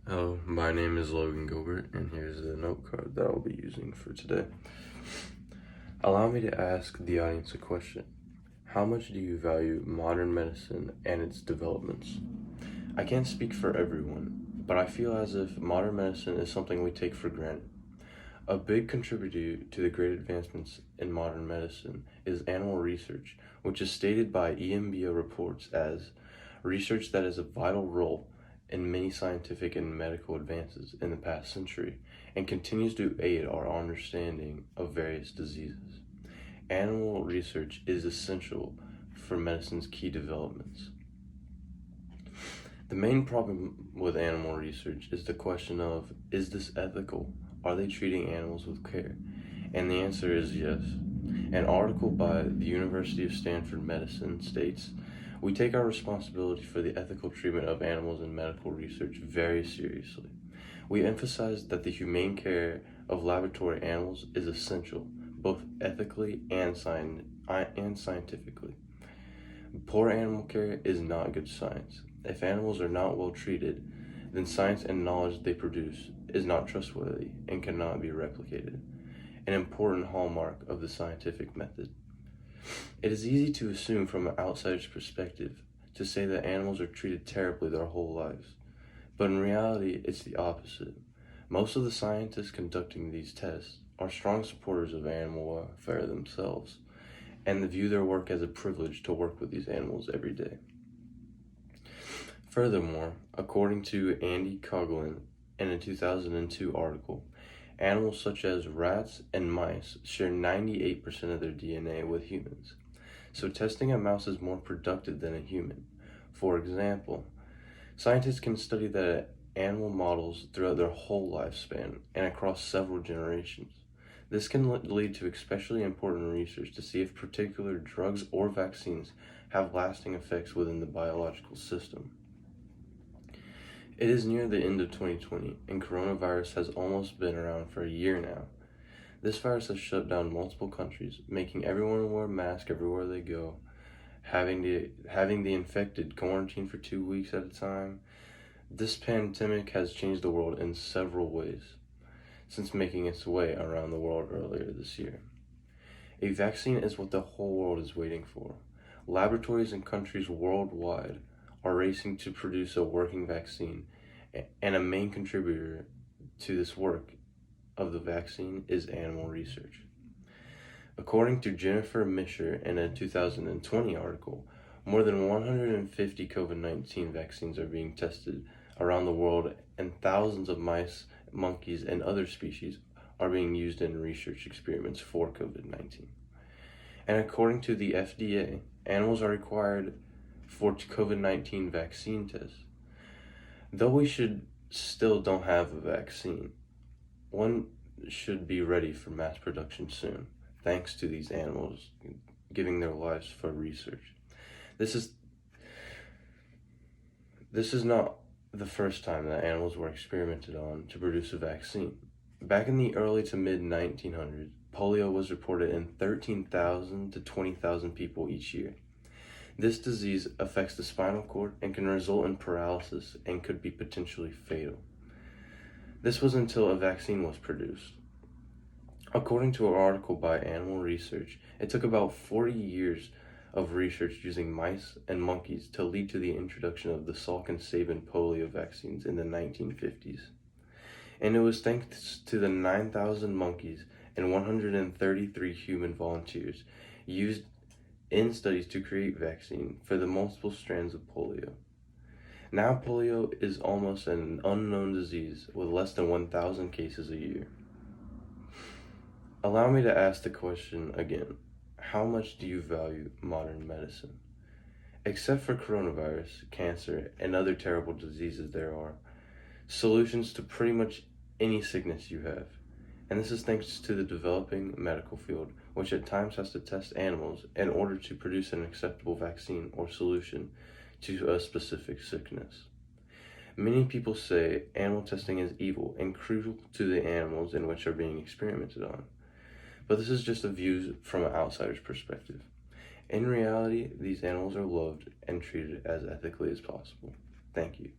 Hello, my name is Logan Gilbert, and here's the note card that I'll be using for today. Allow me to ask the audience a question. How much do you value modern medicine and its developments? I can't speak for everyone, but I feel as if modern medicine is something we take for granted. A big contributor to the great advancements in modern medicine is animal research, which is stated by EMBO reports as research that is a vital role in many scientific and medical advances in the past century and continues to aid our understanding of various diseases. Animal research is essential for medicine's key developments. The main problem with animal research is the question of, is this ethical? Are they treating animals with care? And the answer is yes. An article by the University of Stanford Medicine states, "We take our responsibility for the ethical treatment of animals in medical research very seriously. We emphasize that the humane care of laboratory animals is essential, both ethically and scientifically. Poor animal care is not good science. If animals are not well treated, then science and knowledge they produce is not trustworthy and cannot be replicated, an important hallmark of the scientific method. It is easy to assume from an outsider's perspective to say that animals are treated terribly their whole lives, but in reality it's the opposite. Most of the scientists conducting these tests are strong supporters of animal welfare themselves, and they view their work as a privilege to work with these animals every day. Furthermore, according to Andy Coughlin in a 2002 article, animals such as rats and mice share 98% of their DNA with humans, so testing a mouse is more productive than a human. For example, scientists can study the animal models throughout their whole lifespan and across several generations. This can lead to especially important research to see if particular drugs or vaccines have lasting effects within the biological system. It is near the end of 2020, and coronavirus has almost been around for a year now. This virus has shut down multiple countries, making everyone wear masks everywhere they go, having the infected quarantine for 2 weeks at a time. This pandemic has changed the world in several ways since making its way around the world earlier this year. A vaccine is what the whole world is waiting for. Laboratories in countries worldwide are racing to produce a working vaccine, and a main contributor to this work of the vaccine is animal research. According to Jennifer Misher in a 2020 article, more than 150 COVID-19 vaccines are being tested around the world, and thousands of mice, monkeys, and other species are being used in research experiments for COVID-19. And according to the FDA, animals are required for COVID-19 vaccine tests. Though we still don't have a vaccine, one should be ready for mass production soon, thanks to these animals giving their lives for research. This is not the first time that animals were experimented on to produce a vaccine. Back in the early to mid 1900s, polio was reported in 13,000 to 20,000 people each year. This disease affects the spinal cord and can result in paralysis and could be potentially fatal. This was until a vaccine was produced. According to an article by Animal Research, it took about 40 years of research using mice and monkeys to lead to the introduction of the Salk and Sabin polio vaccines in the 1950s. And it was thanks to the 9,000 monkeys and 133 human volunteers used in studies to create vaccine for the multiple strands of polio. Now polio is almost an unknown disease with less than 1,000 cases a year. Allow me to ask the question again. How much do you value modern medicine? Except for coronavirus, cancer, and other terrible diseases, there are solutions to pretty much any sickness you have. And this is thanks to the developing medical field, which at times has to test animals in order to produce an acceptable vaccine or solution to a specific sickness. Many people say animal testing is evil and cruel to the animals in which are being experimented on. But this is just a view from an outsider's perspective. In reality, these animals are loved and treated as ethically as possible. Thank you.